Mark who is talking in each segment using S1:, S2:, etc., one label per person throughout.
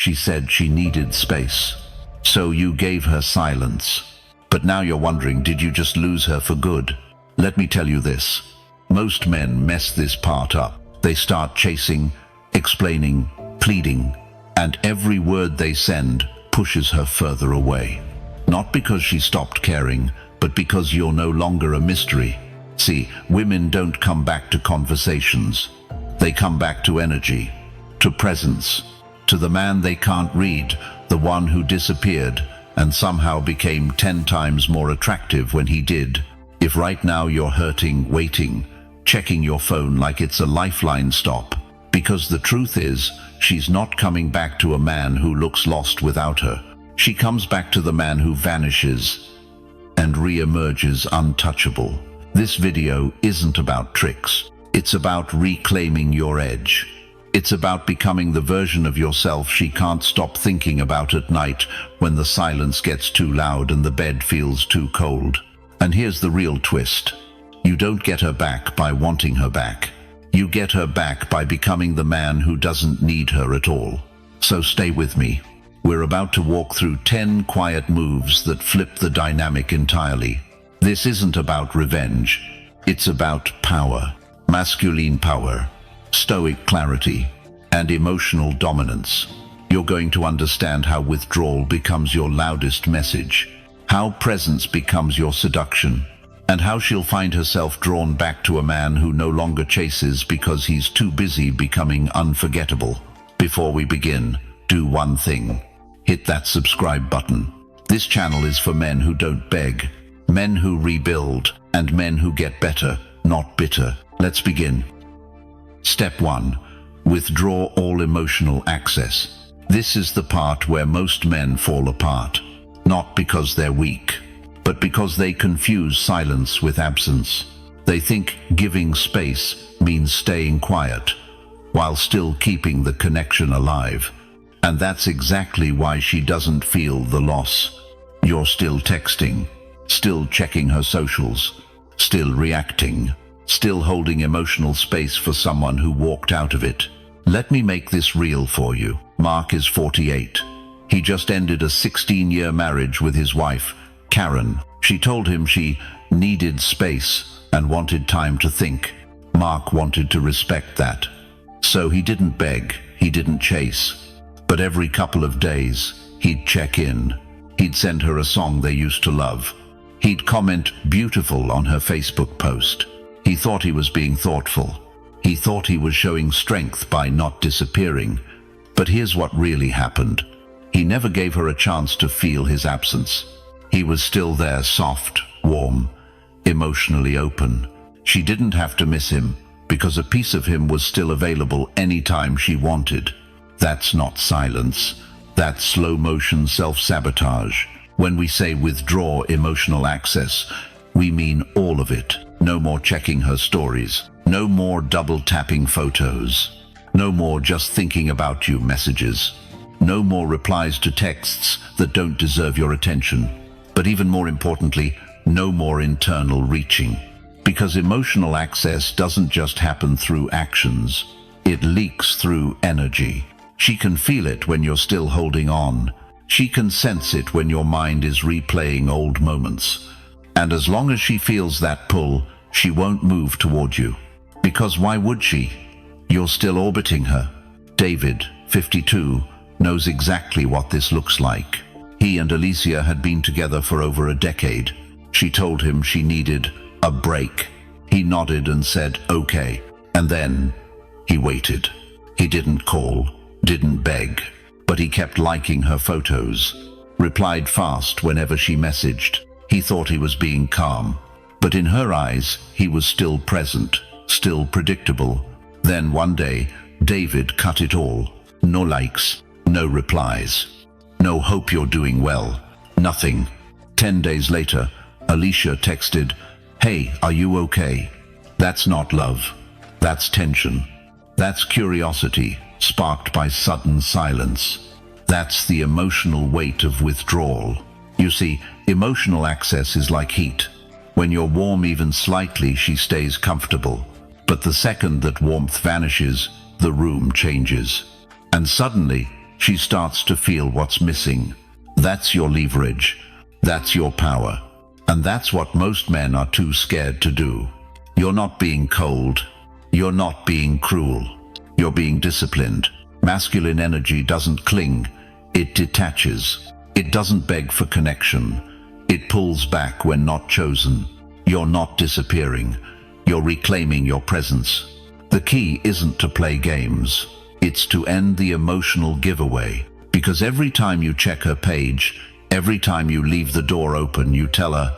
S1: she said she needed space. So you gave her silence. But now you're wondering, did you just lose her for good? Let me tell you this. Most men mess this part up. They start chasing, explaining, pleading, and every word they send pushes her further away. Not because she stopped caring, but because you're no longer a mystery. See, women don't come back to conversations. They come back to energy, to presence, to the man they can't read, the one who disappeared and somehow became 10 times more attractive when he did. If right now you're hurting, waiting, checking your phone like it's a lifeline, stop. Because the truth is, she's not coming back to a man who looks lost without her. She comes back to the man who vanishes and re-emerges untouchable. This video isn't about tricks. It's about reclaiming your edge. It's about becoming the version of yourself she can't stop thinking about at night when the silence gets too loud and the bed feels too cold. And here's the real twist. You don't get her back by wanting her back. You get her back by becoming the man who doesn't need her at all. So stay with me. We're about to walk through 10 quiet moves that flip the dynamic entirely. This isn't about revenge. It's about power. Masculine power, stoic clarity, and emotional dominance. You're going to understand how withdrawal becomes your loudest message, how presence becomes your seduction, and how she'll find herself drawn back to a man who no longer chases because he's too busy becoming unforgettable. Before we begin, do one thing. Hit that subscribe button. This channel is for men who don't beg, men who rebuild, and men who get better, not bitter. Let's begin. Step 1. Withdraw all emotional access. This is the part where most men fall apart. Not because they're weak, but because they confuse silence with absence. They think giving space means staying quiet, while still keeping the connection alive. And that's exactly why she doesn't feel the loss. You're still texting, still checking her socials, still reacting, still holding emotional space for someone who walked out of it. Let me make this real for you. Mark is 48. He just ended a 16-year marriage with his wife, Karen. She told him she needed space and wanted time to think. Mark wanted to respect that. So he didn't beg, he didn't chase. But every couple of days, he'd check in. He'd send her a song they used to love. He'd comment "beautiful" on her Facebook post. He thought he was being thoughtful. He thought he was showing strength by not disappearing. But here's what really happened. He never gave her a chance to feel his absence. He was still there, soft, warm, emotionally open. She didn't have to miss him, because a piece of him was still available anytime she wanted. That's not silence. That's slow-motion self-sabotage. When we say withdraw emotional access, we mean all of it. No more checking her stories. No more double-tapping photos. No more just thinking about you messages. No more replies to texts that don't deserve your attention. But even more importantly, no more internal reaching. Because emotional access doesn't just happen through actions. It leaks through energy. She can feel it when you're still holding on. She can sense it when your mind is replaying old moments. And as long as she feels that pull, she won't move toward you. Because why would she? You're still orbiting her. David, 52, knows exactly what this looks like. He and Alicia had been together for over a decade. She told him she needed a break. He nodded and said, okay. And then he waited. He didn't call, didn't beg, but he kept liking her photos, replied fast whenever she messaged. He thought he was being calm, but in her eyes, he was still present, still predictable. Then one day, David cut it all. No likes, no replies, no hope you're doing well, nothing. 10 days later, Alicia texted, hey, are you okay? That's not love. That's tension. That's curiosity, sparked by sudden silence. That's the emotional weight of withdrawal. You see, emotional access is like heat. When you're warm even slightly, she stays comfortable. But the second that warmth vanishes, the room changes. And suddenly, she starts to feel what's missing. That's your leverage. That's your power. And that's what most men are too scared to do. You're not being cold. You're not being cruel. You're being disciplined. Masculine energy doesn't cling. It detaches. It doesn't beg for connection. It pulls back when not chosen. You're not disappearing. You're reclaiming your presence. The key isn't to play games. It's to end the emotional giveaway. Because every time you check her page, every time you leave the door open, you tell her,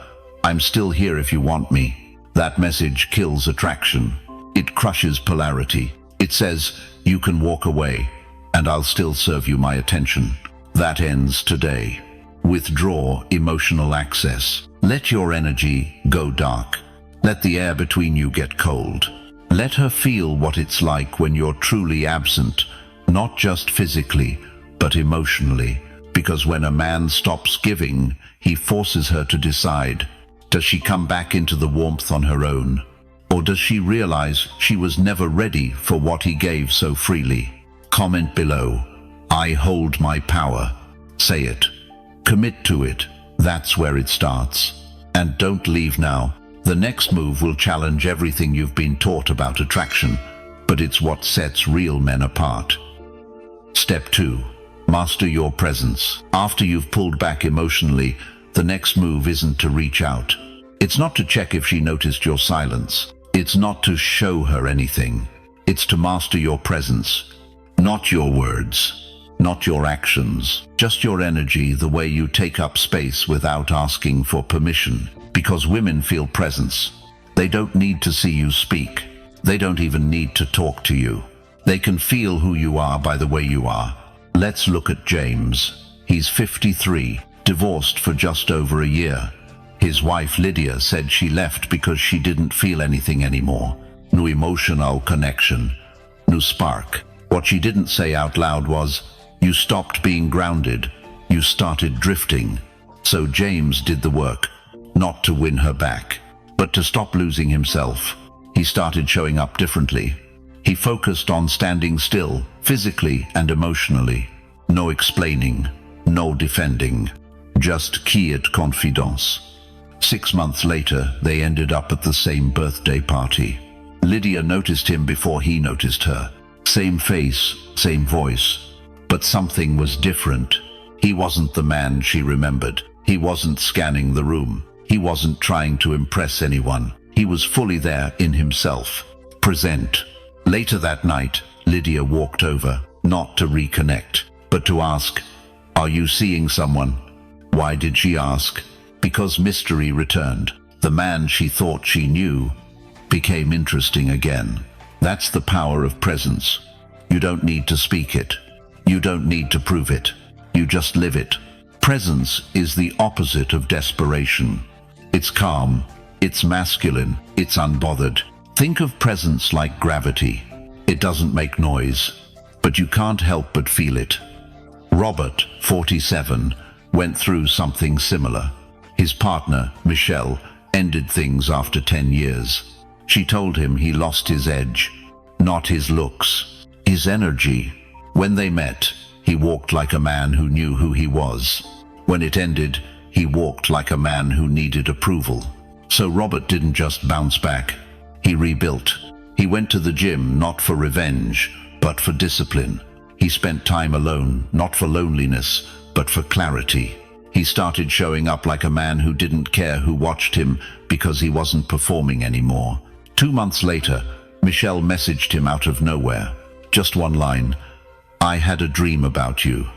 S1: "I'm still here if you want me." That message kills attraction. It crushes polarity. It says, "You can walk away, and I'll still serve you my attention." That ends today. Withdraw emotional access. Let your energy go dark. Let the air between you get cold. Let her feel what it's like when you're truly absent, not just physically, but emotionally. Because when a man stops giving, he forces her to decide. Does she come back into the warmth on her own? Or does she realize she was never ready for what he gave so freely? Comment below. I hold my power. Say it. Commit to it. That's where it starts. And don't leave now. The next move will challenge everything you've been taught about attraction, but it's what sets real men apart. Step 2. Master your presence. After you've pulled back emotionally, the next move isn't to reach out. It's not to check if she noticed your silence. It's not to show her anything. It's to master your presence. Not your words, not your actions, just your energy, the way you take up space without asking for permission. Because women feel presence. They don't need to see you speak. They don't even need to talk to you. They can feel who you are by the way you are. Let's look at James. He's 53, divorced for just over a year. His wife Lydia said she left because she didn't feel anything anymore. No emotional connection, no spark. What she didn't say out loud was, "You stopped being grounded. You started drifting." So James did the work, not to win her back, but to stop losing himself. He started showing up differently. He focused on standing still, physically and emotionally. No explaining, no defending, just quiet confidence. 6 months later, they ended up at the same birthday party. Lydia noticed him before he noticed her. Same face, same voice. But something was different. He wasn't the man she remembered. He wasn't scanning the room. He wasn't trying to impress anyone. He was fully there in himself, present. Later that night, Lydia walked over, not to reconnect, but to ask, "Are you seeing someone?" Why did she ask? Because mystery returned. The man she thought she knew became interesting again. That's the power of presence. You don't need to speak it. You don't need to prove it. You just live it. Presence is the opposite of desperation. It's calm, it's masculine, it's unbothered. Think of presence like gravity. It doesn't make noise, but you can't help but feel it. Robert, 47, went through something similar. His partner, Michelle, ended things after 10 years. She told him he lost his edge, not his looks, his energy. When they met, he walked like a man who knew who he was. When it ended, he walked like a man who needed approval. So Robert didn't just bounce back. He rebuilt. He went to the gym not for revenge, but for discipline. He spent time alone, not for loneliness, but for clarity. He started showing up like a man who didn't care who watched him because he wasn't performing anymore. 2 months later, Michelle messaged him out of nowhere. Just one line, "I had a dream about you."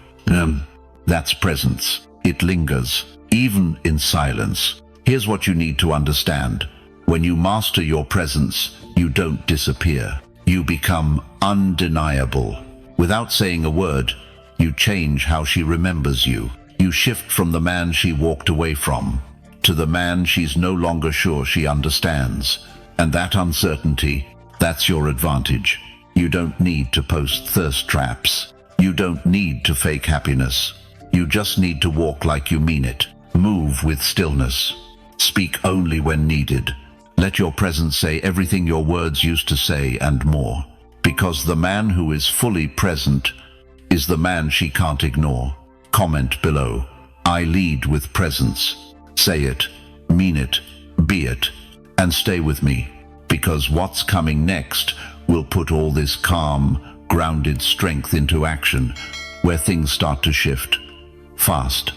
S1: That's presence. It lingers, even in silence. Here's what you need to understand. When you master your presence, you don't disappear. You become undeniable. Without saying a word, you change how she remembers you. You shift from the man she walked away from to the man she's no longer sure she understands. And that uncertainty, that's your advantage. You don't need to post thirst traps. You don't need to fake happiness. You just need to walk like you mean it. Move with stillness. Speak only when needed. Let your presence say everything your words used to say and more. Because the man who is fully present is the man she can't ignore. Comment below. I lead with presence. Say it, mean it, be it, and stay with me, because what's coming next will put all this calm, grounded strength into action, where things start to shift. Fast.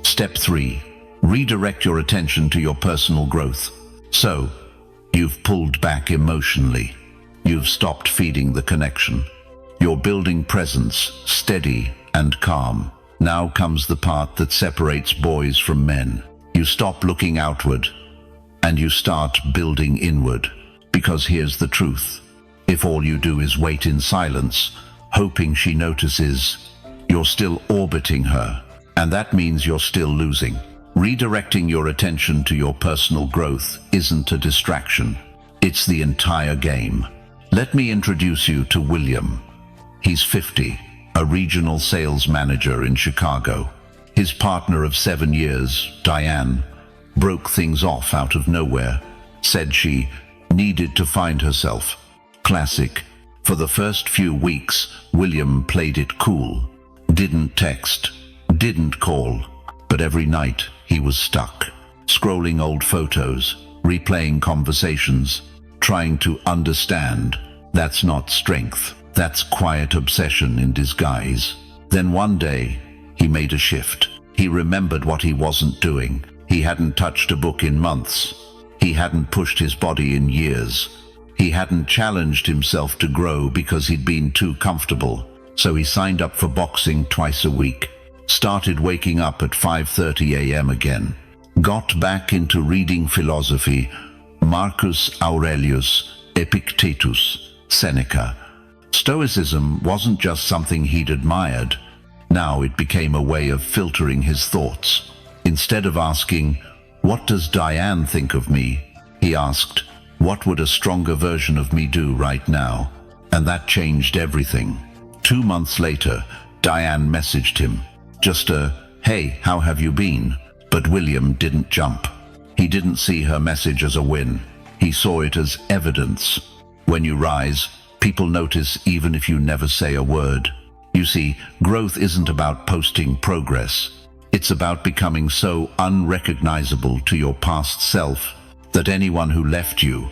S1: Step 3. Redirect your attention to your personal growth. So, you've pulled back emotionally. You've stopped feeding the connection. You're building presence, steady and calm. Now comes the part that separates boys from men. You stop looking outward and you start building inward. Because here's the truth. If all you do is wait in silence, hoping she notices, you're still orbiting her. And that means you're still losing. Redirecting your attention to your personal growth isn't a distraction. It's the entire game. Let me introduce you to William. He's 50, a regional sales manager in Chicago. His partner of 7 years, Diane, broke things off out of nowhere. Said she needed to find herself. Classic. For the first few weeks, William played it cool. Didn't text, didn't call, but every night he was stuck, scrolling old photos, replaying conversations, trying to understand. That's not strength. That's quiet obsession in disguise. Then one day, he made a shift. He remembered what he wasn't doing. He hadn't touched a book in months. He hadn't pushed his body in years. He hadn't challenged himself to grow because he'd been too comfortable. So he signed up for boxing twice a week. Started waking up at 5:30 a.m. again. Got back into reading philosophy, Marcus Aurelius, Epictetus, Seneca. Stoicism wasn't just something he'd admired. Now it became a way of filtering his thoughts. Instead of asking, "What does Diane think of me?" he asked, "What would a stronger version of me do right now?" And that changed everything. 2 months later, Diane messaged him. Just a, "Hey, how have you been?" But William didn't jump. He didn't see her message as a win. He saw it as evidence. When you rise, people notice even if you never say a word. You see, growth isn't about posting progress. It's about becoming so unrecognizable to your past self that anyone who left you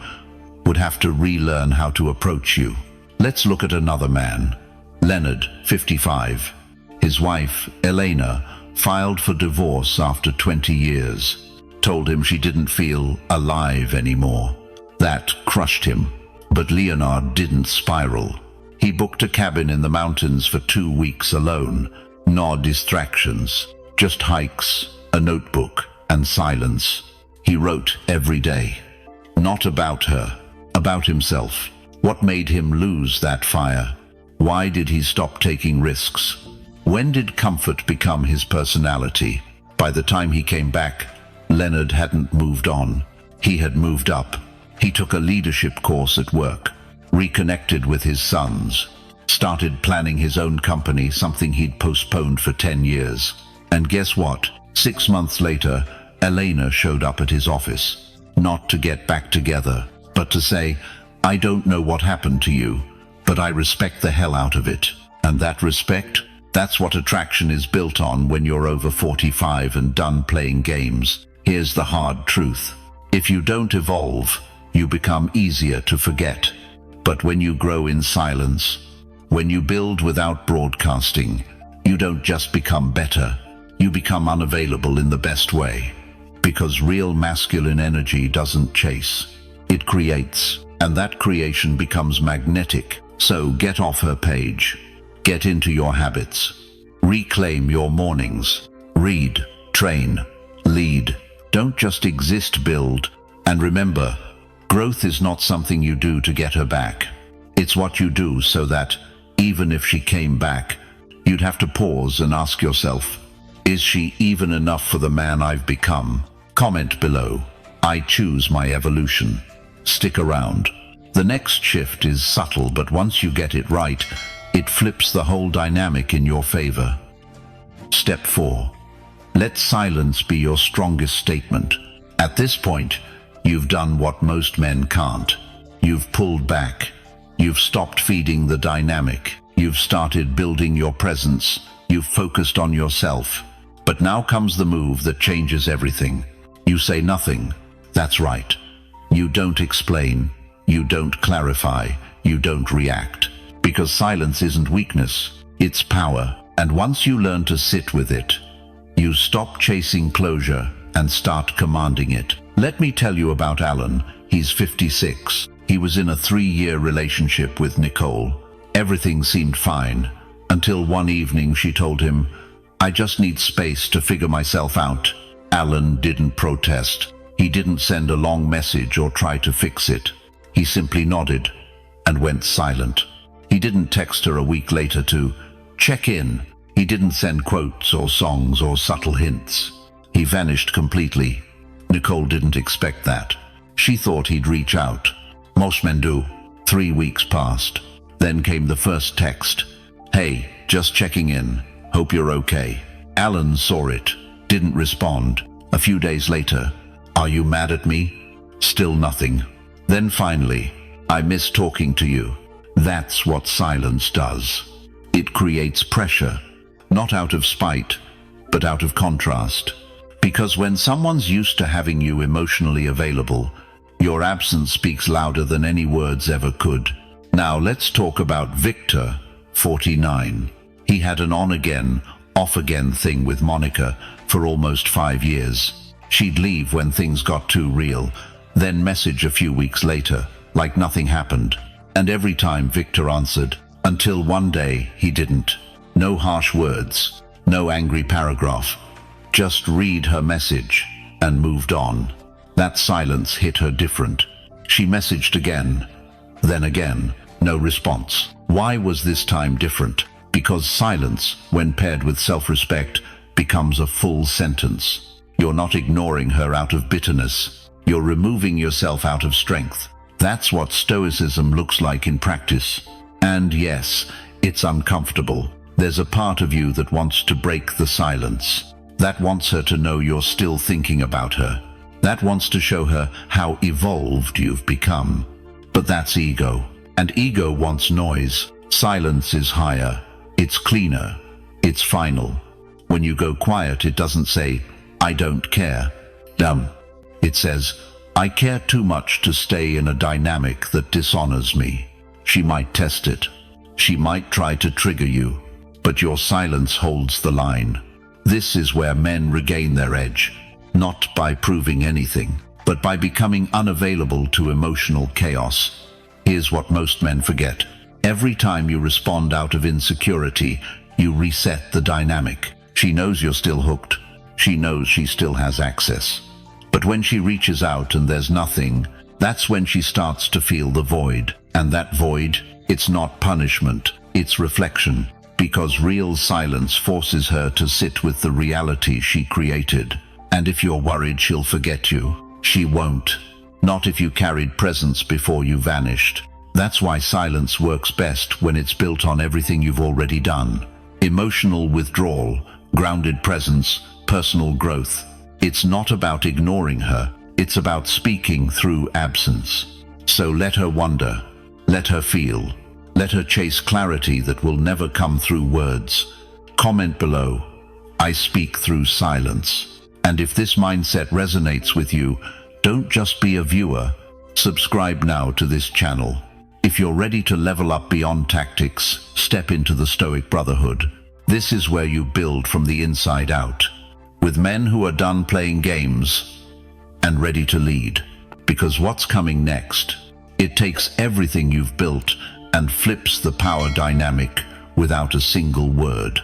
S1: would have to relearn how to approach you. Let's look at another man. Leonard, 55. His wife, Elena, filed for divorce after 20 years. Told him she didn't feel alive anymore. That crushed him. But Leonard didn't spiral. He booked a cabin in the mountains for 2 weeks alone. No distractions, just hikes, a notebook, and silence. He wrote every day. Not about her, about himself. What made him lose that fire? Why did he stop taking risks? When did comfort become his personality? By the time he came back, Leonard hadn't moved on. He had moved up. He took a leadership course at work, reconnected with his sons, started planning his own company, something he'd postponed for 10 years. And guess what? 6 months later, Elena showed up at his office, not to get back together, but to say, "I don't know what happened to you, but I respect the hell out of it." And that respect, that's what attraction is built on when you're over 45 and done playing games. Here's the hard truth. If you don't evolve, you become easier to forget. But when you grow in silence, when you build without broadcasting, you don't just become better, you become unavailable in the best way. Because real masculine energy doesn't chase, it creates, and that creation becomes magnetic. So get off her page. Get into your habits. Reclaim your mornings. Read, train, lead. Don't just exist, build. And remember, growth is not something you do to get her back. It's what you do so that, even if she came back, you'd have to pause and ask yourself, is she even enough for the man I've become? Comment below. I choose my evolution. Stick around. The next shift is subtle, but once you get it right, it flips the whole dynamic in your favor. Step 4. Let silence be your strongest statement. At this point, you've done what most men can't. You've pulled back. You've stopped feeding the dynamic. You've started building your presence. You've focused on yourself. But now comes the move that changes everything. You say nothing. That's right. You don't explain. You don't clarify. You don't react. Because silence isn't weakness. It's power. And once you learn to sit with it, you stop chasing closure and start commanding it. Let me tell you about Alan. He's 56. He was in a 3-year relationship with Nicole. Everything seemed fine, until one evening she told him, "I just need space to figure myself out." Alan didn't protest. He didn't send a long message or try to fix it. He simply nodded and went silent. He didn't text her a week later to check in. He didn't send quotes or songs or subtle hints. He vanished completely. Nicole didn't expect that. She thought he'd reach out. Most men do. 3 weeks passed. Then came the first text. "Hey, just checking in. Hope you're okay." Alan saw it. Didn't respond. A few days later, "Are you mad at me?" Still nothing. Then finally, "I miss talking to you." That's what silence does. It creates pressure. Not out of spite, but out of contrast. Because when someone's used to having you emotionally available, your absence speaks louder than any words ever could. Now let's talk about Victor, 49. He had an on-again, off-again thing with Monica for almost 5 years. She'd leave when things got too real, then message a few weeks later, like nothing happened. And every time Victor answered, until one day he didn't. No harsh words, no angry paragraph. Just read her message and moved on. That silence hit her different. She messaged again, then again, no response. Why was this time different? Because silence, when paired with self-respect, becomes a full sentence. You're not ignoring her out of bitterness. You're removing yourself out of strength. That's what Stoicism looks like in practice. And yes, it's uncomfortable. There's a part of you that wants to break the silence. That wants her to know you're still thinking about her. That wants to show her how evolved you've become. But that's ego. And ego wants noise. Silence is higher. It's cleaner. It's final. When you go quiet, it doesn't say, "I don't care." It says, "I care too much to stay in a dynamic that dishonors me." She might test it. She might try to trigger you. But your silence holds the line. This is where men regain their edge. Not by proving anything, but by becoming unavailable to emotional chaos. Here's what most men forget. Every time you respond out of insecurity, you reset the dynamic. She knows you're still hooked. She knows she still has access. But when she reaches out and there's nothing, that's when she starts to feel the void. And that void, it's not punishment, it's reflection. Because real silence forces her to sit with the reality she created. And if you're worried she'll forget you, she won't. Not if you carried presence before you vanished. That's why silence works best when it's built on everything you've already done. Emotional withdrawal, grounded presence, personal growth. It's not about ignoring her, it's about speaking through absence. So let her wonder, let her feel, let her chase clarity that will never come through words. Comment below, "I speak through silence." And if this mindset resonates with you, don't just be a viewer. Subscribe now to this channel. If you're ready to level up beyond tactics, step into the Stoic Brotherhood. This is where you build from the inside out, with men who are done playing games and ready to lead. Because what's coming next? It takes everything you've built and flips the power dynamic without a single word.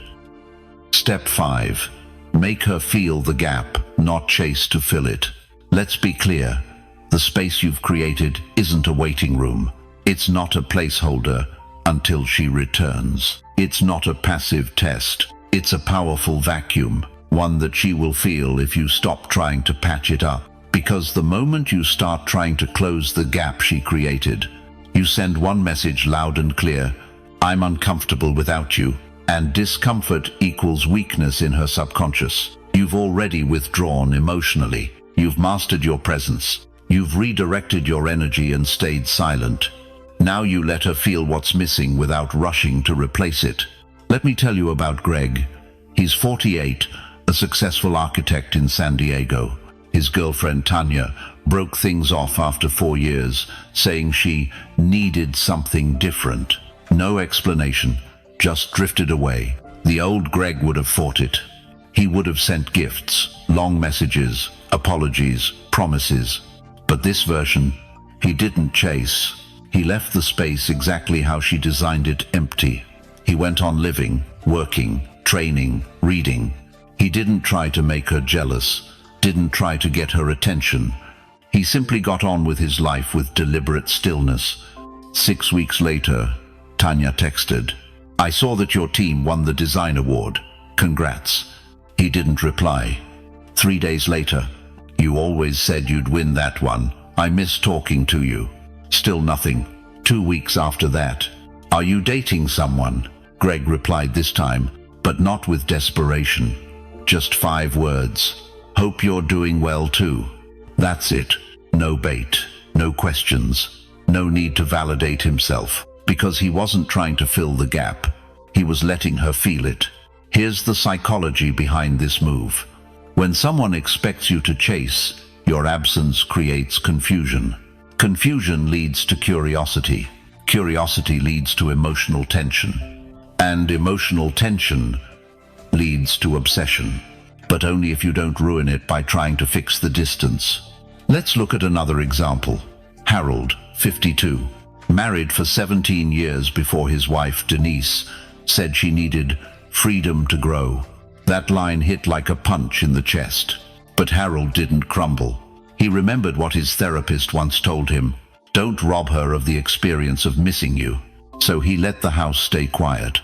S1: Step 5. Make her feel the gap, not chase to fill it. Let's be clear. The space you've created isn't a waiting room. It's not a placeholder until she returns. It's not a passive test. It's a powerful vacuum, one that she will feel if you stop trying to patch it up. Because the moment you start trying to close the gap she created, you send one message loud and clear: "I'm uncomfortable without you." And discomfort equals weakness in her subconscious. You've already withdrawn emotionally. You've mastered your presence. You've redirected your energy and stayed silent. Now you let her feel what's missing without rushing to replace it. Let me tell you about Greg. He's 48, a successful architect in San Diego. His girlfriend Tanya broke things off after 4 years, saying she needed something different. No explanation, just drifted away. The old Greg would have fought it. He would have sent gifts, long messages, apologies, promises. But this version, he didn't chase. He left the space exactly how she designed it, empty. He went on living, working, training, reading. He didn't try to make her jealous, didn't try to get her attention. He simply got on with his life with deliberate stillness. 6 weeks later, Tanya texted, "I saw that your team won the design award. Congrats." He didn't reply. 3 days later, "You always said you'd win that one. I miss talking to you." Still nothing. 2 weeks after that, "Are you dating someone?" Greg replied this time, but not with desperation. Just 5 words. "Hope you're doing well too." That's it. No bait, no questions, no need to validate himself, because he wasn't trying to fill the gap. He was letting her feel it. Here's the psychology behind this move. When someone expects you to chase, your absence creates confusion. Confusion leads to curiosity. Curiosity leads to emotional tension. And emotional tension leads to obsession. But only if you don't ruin it by trying to fix the distance. Let's look at another example. Harold, 52, married for 17 years before his wife, Denise, said she needed freedom to grow. That line hit like a punch in the chest. But Harold didn't crumble. He remembered what his therapist once told him: don't rob her of the experience of missing you. So he let the house stay quiet.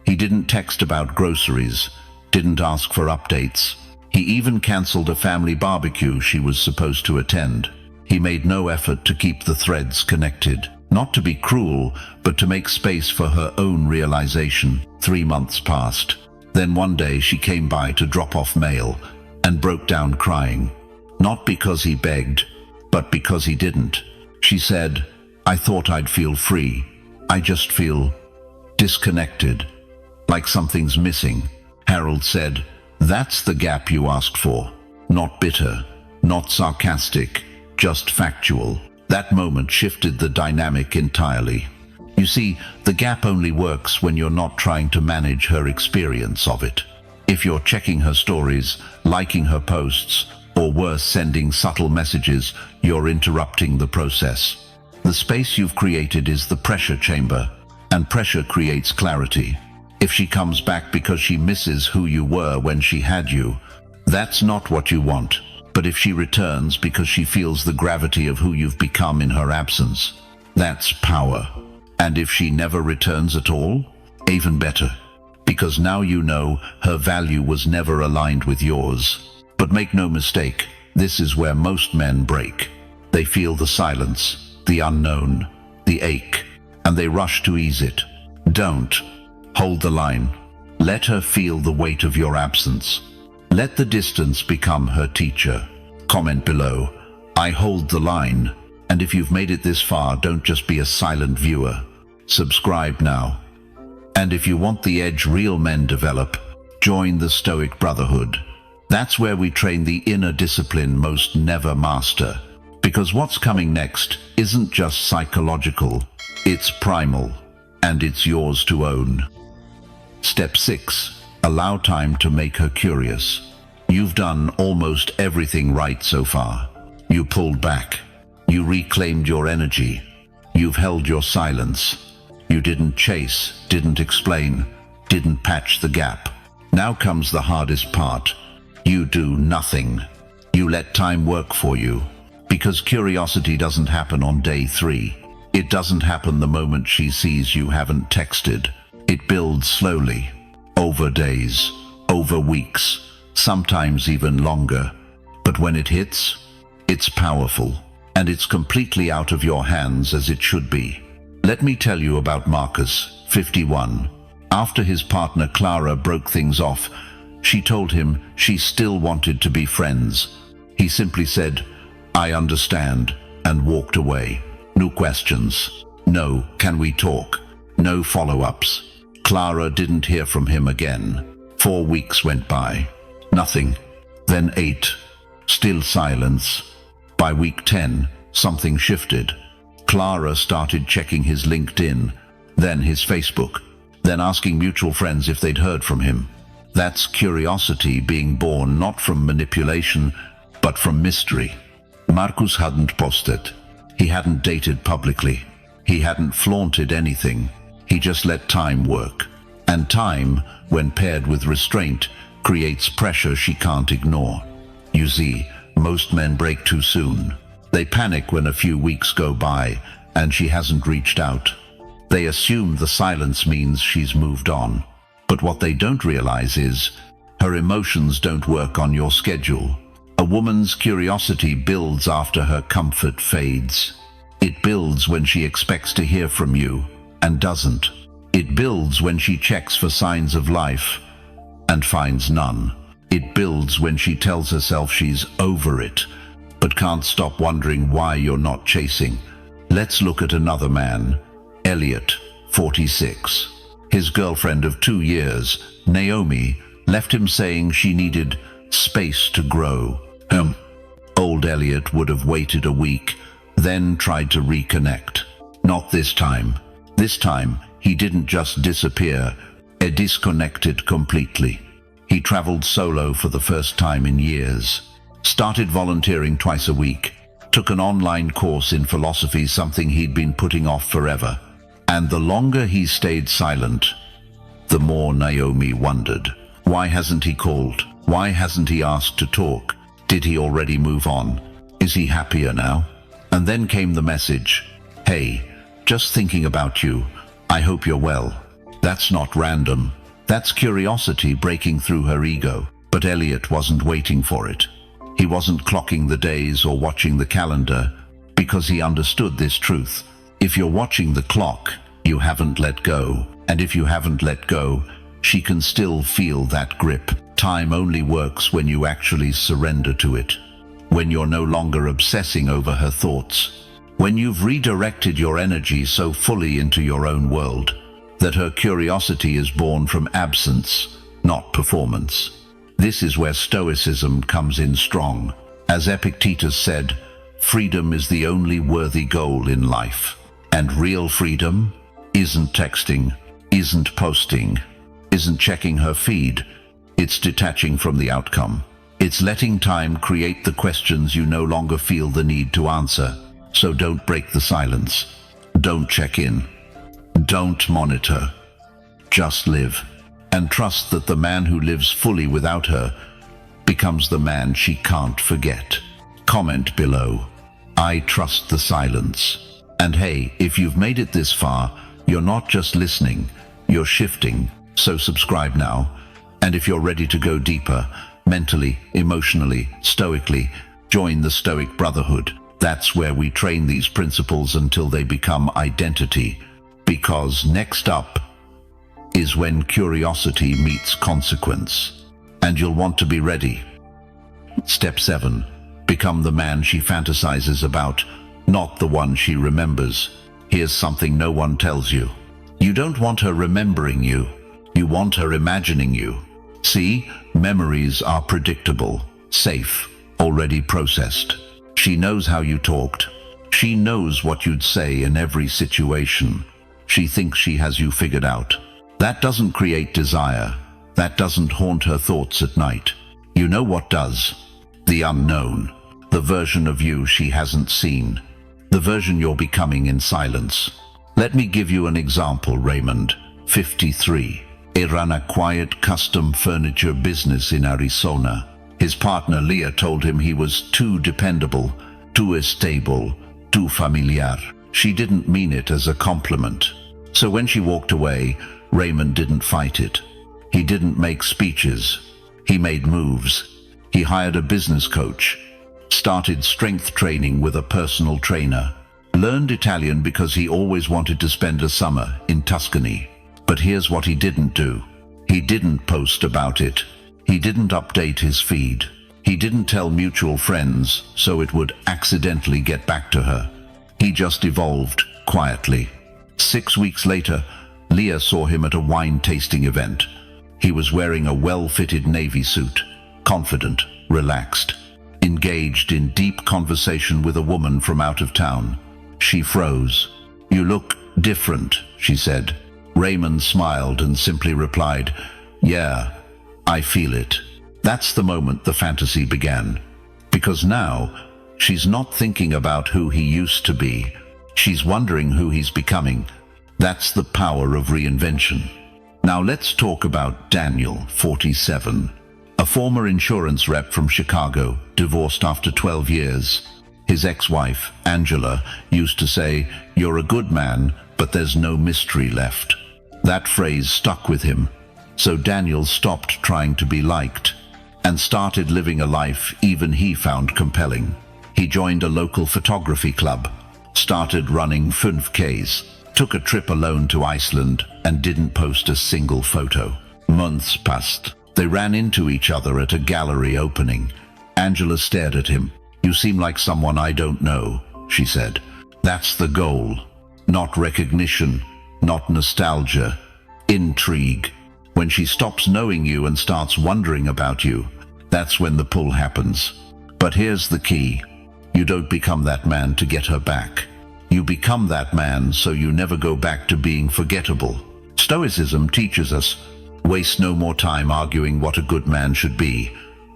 S1: He didn't text about groceries, didn't ask for updates. He even cancelled a family barbecue she was supposed to attend. He made no effort to keep the threads connected. Not to be cruel, but to make space for her own realization. 3 months passed. Then one day she came by to drop off mail and broke down crying. Not because he begged, but because he didn't. She said, "I thought I'd feel free. I just feel disconnected, like something's missing." Harold said, "That's the gap you asked for." Not bitter, not sarcastic, just factual. That moment shifted the dynamic entirely. You see, the gap only works when you're not trying to manage her experience of it. If you're checking her stories, liking her posts, or worse, sending subtle messages, you're interrupting the process. The space you've created is the pressure chamber, and pressure creates clarity. If she comes back because she misses who you were when she had you, that's not what you want. But if she returns because she feels the gravity of who you've become in her absence, that's power. And if she never returns at all, even better, because now you know her value was never aligned with yours. But make no mistake, this is where most men break. They feel the silence, the unknown, the ache, and they rush to ease it. Don't. Hold the line. Let her feel the weight of your absence. Let the distance become her teacher. Comment below, "I hold the line." And if you've made it this far, don't just be a silent viewer. Subscribe now. And if you want the edge real men develop, join the Stoic Brotherhood. That's where we train the inner discipline most never master. Because what's coming next isn't just psychological, it's primal, and it's yours to own. Step 6. Allow time to make her curious. You've done almost everything right so far. You pulled back. You reclaimed your energy. You've held your silence. You didn't chase, didn't explain, didn't patch the gap. Now comes the hardest part. You do nothing. You let time work for you. Because curiosity doesn't happen on day 3. It doesn't happen the moment she sees you haven't texted. It builds slowly, over days, over weeks, sometimes even longer. But when it hits, it's powerful, and it's completely out of your hands, as it should be. Let me tell you about Marcus, 51. After his partner Clara broke things off, she told him she still wanted to be friends. He simply said, "I understand," and walked away. No questions, No, can we talk? No follow-ups. Clara didn't hear from him again. 4 weeks went by. Nothing. Then 8. Still silence. By week 10, something shifted. Clara started checking his LinkedIn, then his Facebook, then asking mutual friends if they'd heard from him. That's curiosity being born not from manipulation, but from mystery. Marcus hadn't posted. He hadn't dated publicly. He hadn't flaunted anything. He just let time work. And time, when paired with restraint, creates pressure she can't ignore. You see, most men break too soon. They panic when a few weeks go by and she hasn't reached out. They assume the silence means she's moved on. But what they don't realize is, her emotions don't work on your schedule. A woman's curiosity builds after her comfort fades. It builds when she expects to hear from you and doesn't. It builds when she checks for signs of life and finds none. It builds when she tells herself she's over it, but can't stop wondering why you're not chasing. Let's look at another man, Elliot, 46. His girlfriend of 2 years, Naomi, left him saying she needed space to grow. Old Elliot would have waited a week, then tried to reconnect. Not this time. This time, he didn't just disappear, he disconnected completely. He traveled solo for the first time in years, started volunteering twice a week, took an online course in philosophy, something he'd been putting off forever. And the longer he stayed silent, the more Naomi wondered. Why hasn't he called? Why hasn't he asked to talk? Did he already move on? Is he happier now? And then came the message. Hey, just thinking about you. I hope you're well. That's not random. That's curiosity breaking through her ego. But Elliot wasn't waiting for it. He wasn't clocking the days or watching the calendar, because he understood this truth. If you're watching the clock, you haven't let go. And if you haven't let go, she can still feel that grip. Time only works when you actually surrender to it. When you're no longer obsessing over her thoughts. When you've redirected your energy so fully into your own world that her curiosity is born from absence, not performance. This is where Stoicism comes in strong. As Epictetus said, freedom is the only worthy goal in life. And real freedom isn't texting, isn't posting, isn't checking her feed. It's detaching from the outcome. It's letting time create the questions you no longer feel the need to answer. So don't break the silence. Don't check in. Don't monitor. Just live. And trust that the man who lives fully without her becomes the man she can't forget. Comment below. I trust the silence. And hey, if you've made it this far, you're not just listening, you're shifting. So subscribe now. And if you're ready to go deeper, mentally, emotionally, stoically, join the Stoic Brotherhood. That's where we train these principles until they become identity. Because next up is when curiosity meets consequence. And you'll want to be ready. Step 7. Become the man she fantasizes about, not the one she remembers. Here's something no one tells you. You don't want her remembering you. You want her imagining you. See, memories are predictable, safe, already processed. She knows how you talked. She knows what you'd say in every situation. She thinks she has you figured out. That doesn't create desire. That doesn't haunt her thoughts at night. You know what does? The unknown. The version of you she hasn't seen. The version you're becoming in silence. Let me give you an example. Raymond, 53. He ran a quiet custom furniture business in Arizona. His partner Leah told him he was too dependable, too stable, too familiar. She didn't mean it as a compliment. So when she walked away, Raymond didn't fight it. He didn't make speeches. He made moves. He hired a business coach, started strength training with a personal trainer, learned Italian because he always wanted to spend a summer in Tuscany. But here's what he didn't do. He didn't post about it. He didn't update his feed. He didn't tell mutual friends so it would accidentally get back to her. He just evolved. quietly. 6 weeks later, Leah saw him at a wine-tasting event. He was wearing a well-fitted navy suit, confident, relaxed, engaged in deep conversation with a woman from out of town. She froze. "You look different," she said. Raymond smiled and simply replied, "Yeah, I feel it." That's the moment the fantasy began. Because now, she's not thinking about who he used to be. She's wondering who he's becoming. That's the power of reinvention. Now let's talk about Daniel, 47. A former insurance rep from Chicago, divorced after 12 years. His ex-wife, Angela, used to say, "You're a good man, but there's no mystery left." That phrase stuck with him. So Daniel stopped trying to be liked and started living a life even he found compelling. He joined a local photography club, started running 5Ks, took a trip alone to Iceland, and didn't post a single photo. Months passed. They ran into each other at a gallery opening. Angela stared at him. "You seem like someone I don't know," she said. That's the goal. Not recognition, not nostalgia, intrigue. When she stops knowing you and starts wondering about you, that's when the pull happens. But here's the key. You don't become that man to get her back. You become that man so you never go back to being forgettable. Stoicism teaches us, waste no more time arguing what a good man should be.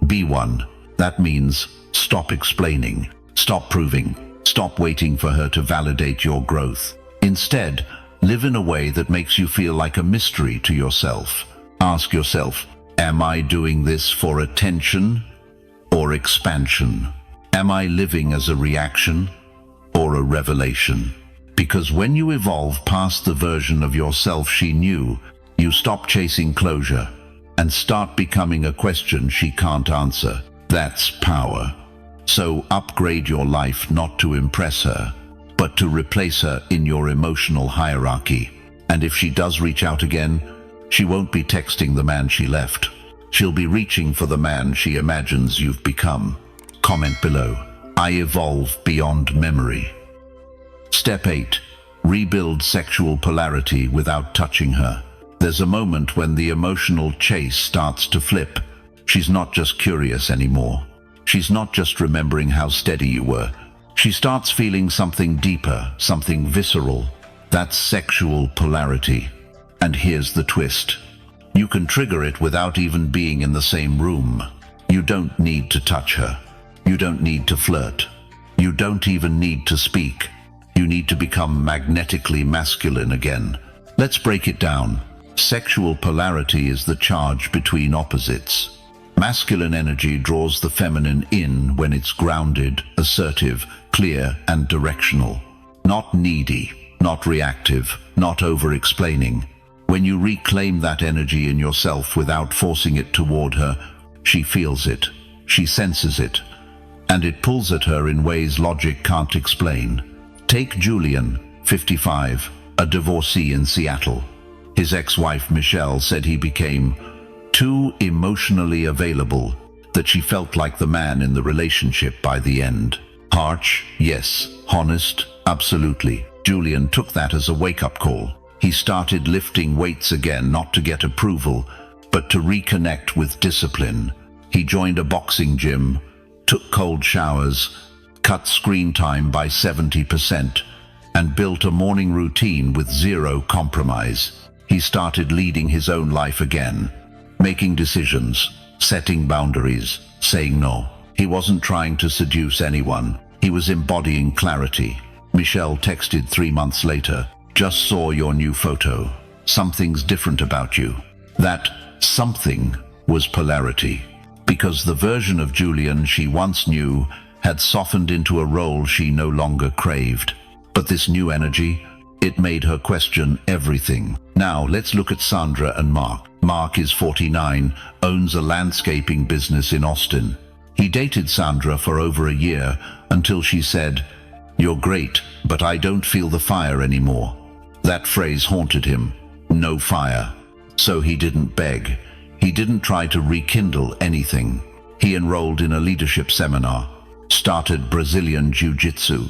S1: Be one. That means stop explaining, stop proving, stop waiting for her to validate your growth. Instead, live in a way that makes you feel like a mystery to yourself. Ask yourself, am I doing this for attention or expansion? Am I living as a reaction or a revelation? Because when you evolve past the version of yourself she knew, you stop chasing closure and start becoming a question she can't answer. That's power. So upgrade your life not to impress her, but to replace her in your emotional hierarchy. And if she does reach out again, she won't be texting the man she left. She'll be reaching for the man she imagines you've become. Comment below. I evolve beyond memory. Step 8. Rebuild sexual polarity without touching her. There's a moment when the emotional chase starts to flip. She's not just curious anymore. She's not just remembering how steady you were. She starts feeling something deeper, something visceral. That's sexual polarity. And here's the twist. You can trigger it without even being in the same room. You don't need to touch her. You don't need to flirt. You don't even need to speak. You need to become magnetically masculine again. Let's break it down. Sexual polarity is the charge between opposites. Masculine energy draws the feminine in when it's grounded, assertive, clear, and directional. Not needy, not reactive, not over-explaining. When you reclaim that energy in yourself without forcing it toward her, she feels it, she senses it, and it pulls at her in ways logic can't explain. Take Julian, 55, a divorcee in Seattle. His ex-wife Michelle said he became too emotionally available, that she felt like the man in the relationship by the end. Harsh, yes. Honest, absolutely. Julian took that as a wake-up call. He started lifting weights again, not to get approval, but to reconnect with discipline. He joined a boxing gym, took cold showers, cut screen time by 70%, and built a morning routine with zero compromise. He started leading his own life again, making decisions, setting boundaries, saying no. He wasn't trying to seduce anyone. He was embodying clarity. Michelle texted 3 months later, "Just saw your new photo. Something's different about you." That something was polarity, because the version of Julian she once knew had softened into a role she no longer craved. But this new energy, it made her question everything. Now let's look at Sandra and Mark. Mark is 49, owns a landscaping business in Austin. He dated Sandra for over a year until she said, "You're great, but I don't feel the fire anymore." That phrase haunted him. No fire. So he didn't beg. He didn't try to rekindle anything. He enrolled in a leadership seminar, started Brazilian Jiu-Jitsu,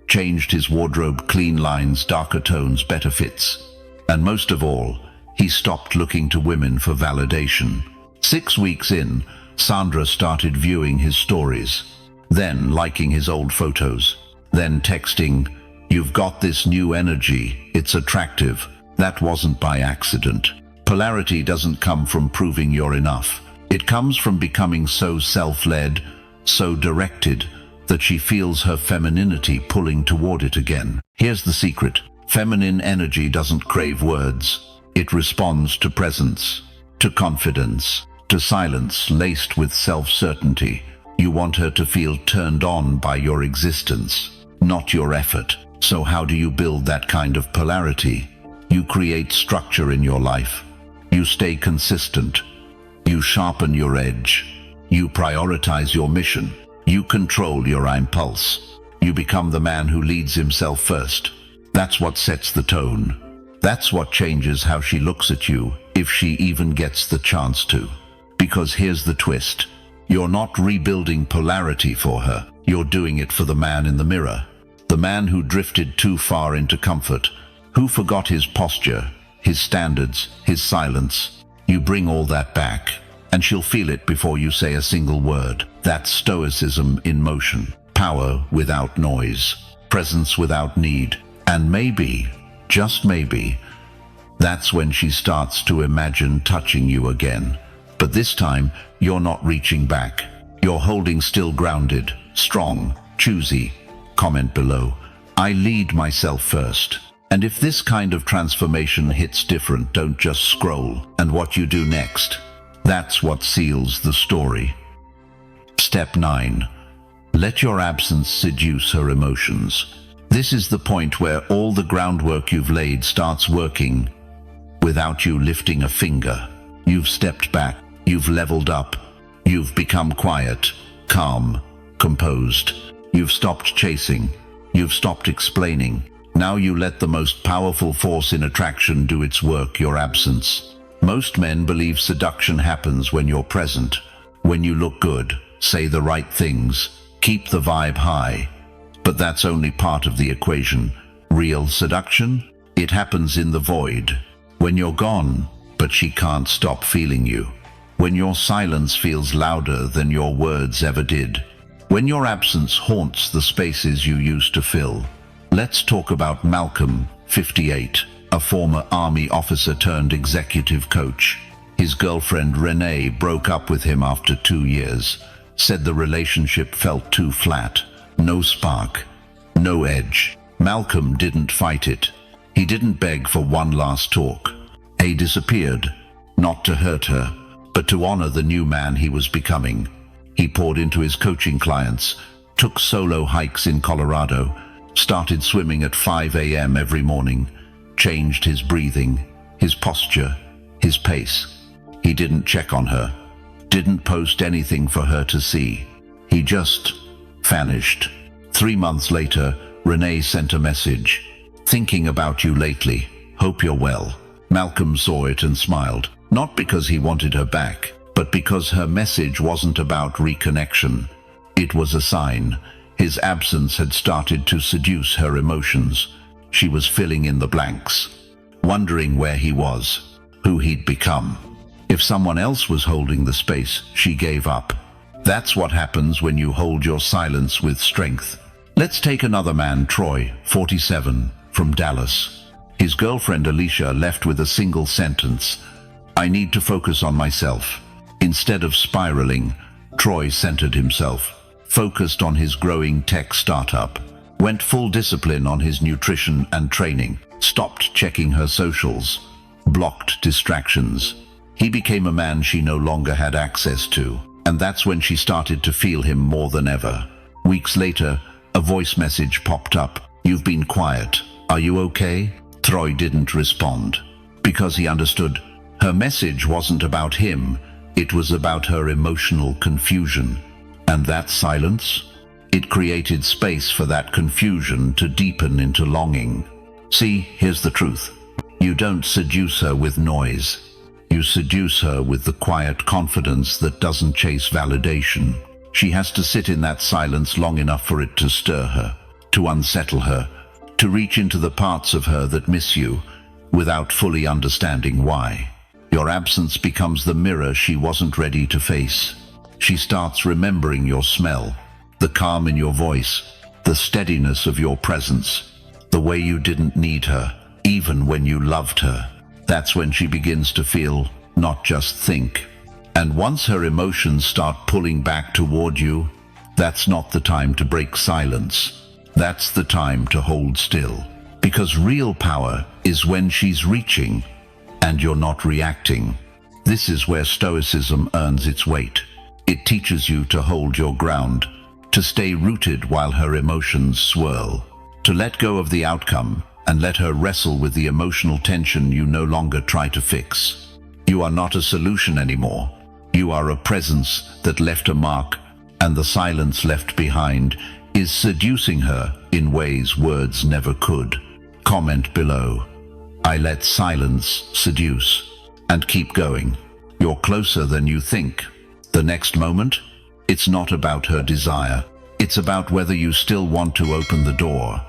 S1: changed his wardrobe, clean lines, darker tones, better fits. And most of all, he stopped looking to women for validation. 6 weeks in, Sandra started viewing his stories, then liking his old photos, then texting, "You've got this new energy, it's attractive." That wasn't by accident. Polarity doesn't come from proving you're enough. It comes from becoming so self-led, so directed, that she feels her femininity pulling toward it again. Here's the secret. Feminine energy doesn't crave words. It responds to presence, to confidence, to silence laced with self-certainty. You want her to feel turned on by your existence, not your effort. So how do you build that kind of polarity? You create structure in your life. You stay consistent. You sharpen your edge. You prioritize your mission. You control your impulse. You become the man who leads himself first. That's what sets the tone. That's what changes how she looks at you, if she even gets the chance to. Because here's the twist. You're not rebuilding polarity for her. You're doing it for the man in the mirror. The man who drifted too far into comfort, who forgot his posture, his standards, his silence. You bring all that back, and she'll feel it before you say a single word. That's Stoicism in motion. Power without noise. Presence without need. And maybe, just maybe, that's when she starts to imagine touching you again. But this time, you're not reaching back. You're holding still, grounded, strong, choosy. Comment below. I lead myself first. And if this kind of transformation hits different, don't just scroll. And what you do next, that's what seals the story. Step 9. Let your absence seduce her emotions. This is the point where all the groundwork you've laid starts working without you lifting a finger. You've stepped back. You've leveled up. You've become quiet, calm, composed. You've stopped chasing. You've stopped explaining. Now you let the most powerful force in attraction do its work, your absence. Most men believe seduction happens when you're present, when you look good, say the right things, keep the vibe high. But that's only part of the equation. Real seduction? It happens in the void. When you're gone, but she can't stop feeling you. When your silence feels louder than your words ever did. When your absence haunts the spaces you used to fill. Let's talk about Malcolm, 58, a former army officer turned executive coach. His girlfriend Renee broke up with him after 2 years, said the relationship felt too flat, no spark, no edge. Malcolm didn't fight it. He didn't beg for one last talk. He disappeared, not to hurt her, but to honor the new man he was becoming. He poured into his coaching clients, took solo hikes in Colorado, started swimming at 5 a.m. every morning, changed his breathing, his posture, his pace. He didn't check on her, didn't post anything for her to see. He just vanished. 3 months later, Renee sent a message. "Thinking about you lately. Hope you're well." Malcolm saw it and smiled, not because he wanted her back, but because her message wasn't about reconnection. It was a sign. His absence had started to seduce her emotions. She was filling in the blanks, wondering where he was, who he'd become. If someone else was holding the space, she gave up. That's what happens when you hold your silence with strength. Let's take another man, Troy, 47, from Dallas. His girlfriend Alicia left with a single sentence: "I need to focus on myself." Instead of spiraling, Troy centered himself, focused on his growing tech startup, went full discipline on his nutrition and training, stopped checking her socials, blocked distractions. He became a man she no longer had access to, and that's when she started to feel him more than ever. Weeks later, a voice message popped up. "You've been quiet. Are you okay?" Troy didn't respond, because he understood her message wasn't about him, it was about her emotional confusion. And that silence? It created space for that confusion to deepen into longing. See, here's the truth. You don't seduce her with noise. You seduce her with the quiet confidence that doesn't chase validation. She has to sit in that silence long enough for it to stir her, to unsettle her, to reach into the parts of her that miss you, without fully understanding why. Your absence becomes the mirror she wasn't ready to face. She starts remembering your smell, the calm in your voice, the steadiness of your presence, the way you didn't need her, even when you loved her. That's when she begins to feel, not just think. And once her emotions start pulling back toward you, that's not the time to break silence. That's the time to hold still. Because real power is when she's reaching and you're not reacting. This is where Stoicism earns its weight. It teaches you to hold your ground, to stay rooted while her emotions swirl, to let go of the outcome and let her wrestle with the emotional tension you no longer try to fix. You are not a solution anymore. You are a presence that left a mark, and the silence left behind is seducing her in ways words never could. Comment below. I let silence seduce. And keep going. You're closer than you think. The next moment, it's not about her desire. It's about whether you still want to open the door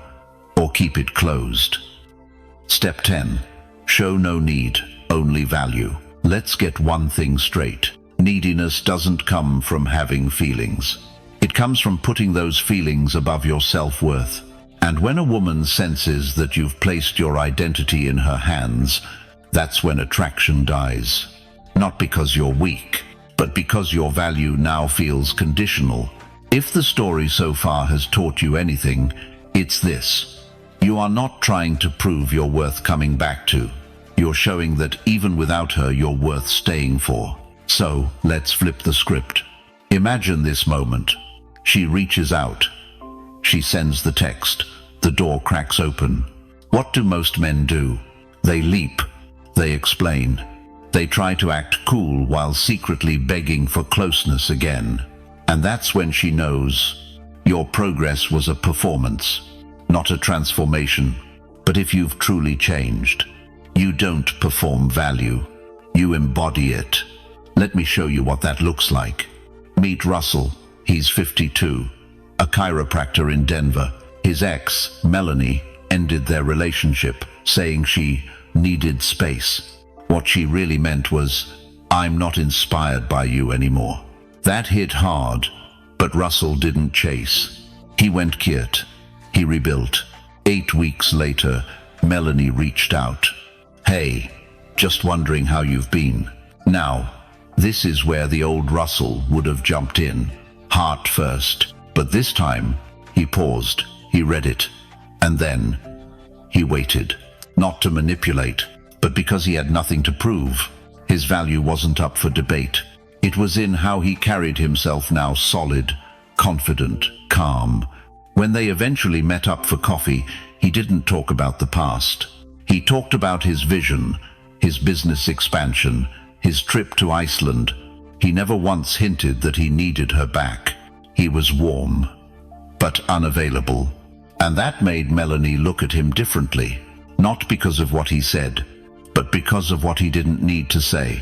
S1: or keep it closed. Step 10. Show no need, only value. Let's get one thing straight. Neediness doesn't come from having feelings. It comes from putting those feelings above your self-worth. And when a woman senses that you've placed your identity in her hands, that's when attraction dies. Not because you're weak, but because your value now feels conditional. If the story so far has taught you anything, it's this. You are not trying to prove you're worth coming back to. You're showing that even without her, you're worth staying for. So, let's flip the script. Imagine this moment. She reaches out. She sends the text. The door cracks open. What do most men do? They leap. They explain. They try to act cool while secretly begging for closeness again. And that's when she knows your progress was a performance, not a transformation. But if you've truly changed, you don't perform value. You embody it. Let me show you what that looks like. Meet Russell. He's 52, a chiropractor in Denver. His ex, Melanie, ended their relationship, saying she needed space. What she really meant was, I'm not inspired by you anymore. That hit hard, but Russell didn't chase. He went quiet. He rebuilt. 8 weeks later, Melanie reached out. Hey, just wondering how you've been. Now, this is where the old Russell would have jumped in, heart first. But this time, he paused, he read it, and then he waited. Not to manipulate, but because he had nothing to prove. His value wasn't up for debate. It was in how he carried himself now, solid, confident, calm. When they eventually met up for coffee, he didn't talk about the past. He talked about his vision, his business expansion, his trip to Iceland. He never once hinted that he needed her back. He was warm, but unavailable. And that made Melanie look at him differently. Not because of what he said, but because of what he didn't need to say.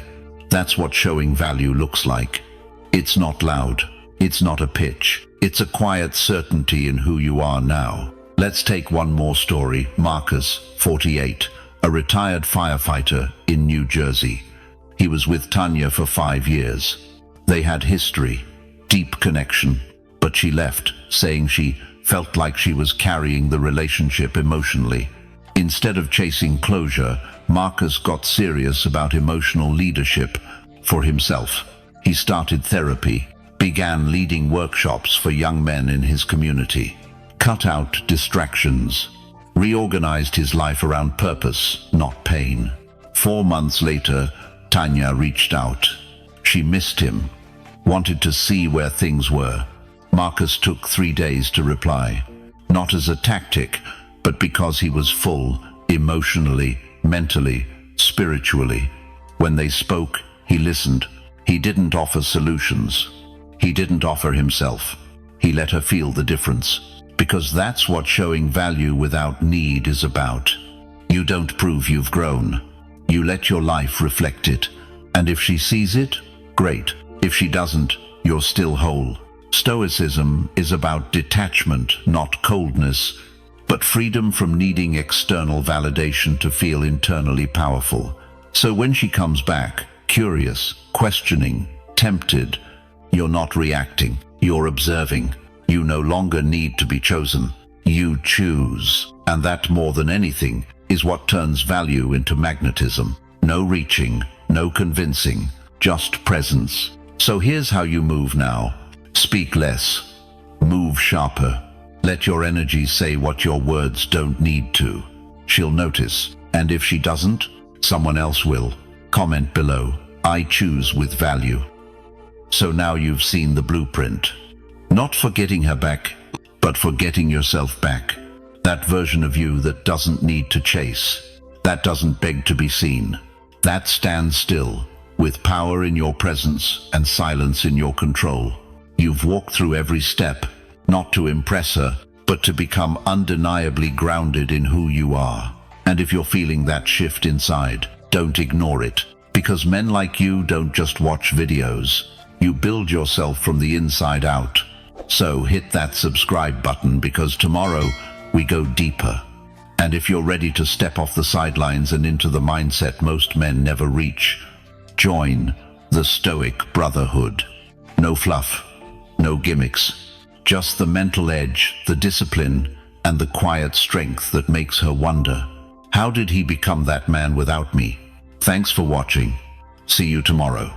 S1: That's what showing value looks like. It's not loud. It's not a pitch. It's a quiet certainty in who you are now. Let's take one more story. Marcus, 48, a retired firefighter in New Jersey. He was with Tanya for 5 years. They had history, deep connection, but she left, saying she felt like she was carrying the relationship emotionally. Instead of chasing closure, Marcus got serious about emotional leadership for himself. He started therapy, began leading workshops for young men in his community, cut out distractions, reorganized his life around purpose, not pain. 4 months later, Tanya reached out. She missed him, wanted to see where things were. Marcus took 3 days to reply, not as a tactic, but because he was full, emotionally, mentally, spiritually. When they spoke, he listened. He didn't offer solutions. He didn't offer himself. He let her feel the difference, because that's what showing value without need is about. You don't prove you've grown. You let your life reflect it. And if she sees it, great. If she doesn't, you're still whole. Stoicism is about detachment, not coldness, but freedom from needing external validation to feel internally powerful. So when she comes back, curious, questioning, tempted, you're not reacting, you're observing. You no longer need to be chosen. You choose. And that, more than anything, is what turns value into magnetism. No reaching, no convincing, just presence. So here's how you move now. Speak less. Move sharper. Let your energy say what your words don't need to. She'll notice. And if she doesn't, someone else will. Comment below. I choose with value. So now you've seen the blueprint. Not for getting her back, but for getting yourself back. That version of you that doesn't need to chase. That doesn't beg to be seen. That stands still, with power in your presence and silence in your control. You've walked through every step, not to impress her, but to become undeniably grounded in who you are. And if you're feeling that shift inside, don't ignore it, because men like you don't just watch videos. You build yourself from the inside out. So hit that subscribe button, because tomorrow we go deeper. And if you're ready to step off the sidelines and into the mindset most men never reach, join the Stoic Brotherhood. No fluff, no gimmicks, just the mental edge, the discipline, and the quiet strength that makes her wonder, how did he become that man without me? Thanks for watching. See you tomorrow.